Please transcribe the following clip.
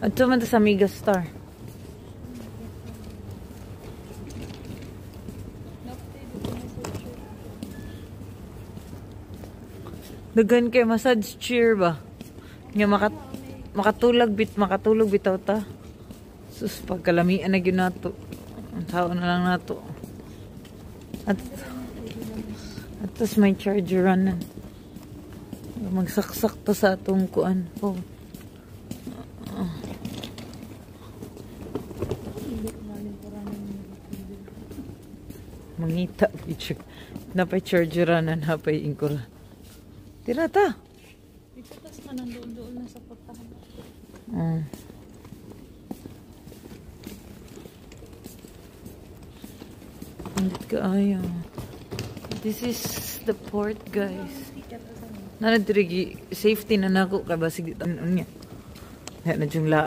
At man to sa Mega Star. Dagan kay massage chair ba? Nga makatulog bitaw ta. Sus pagkalamian na gyud nato. Ang tao na lang nato. At tas may charger na. Magsaksak to sa atong kuan. Oh. Mangita picture. Napay charger na napay ingkol. Tira ta. Dito tas ka nandoon na sa pagtahan. Andit ka ayaw. This is the port, guys. Nanadrigi safety na nako ka basig dito niya. Na yung la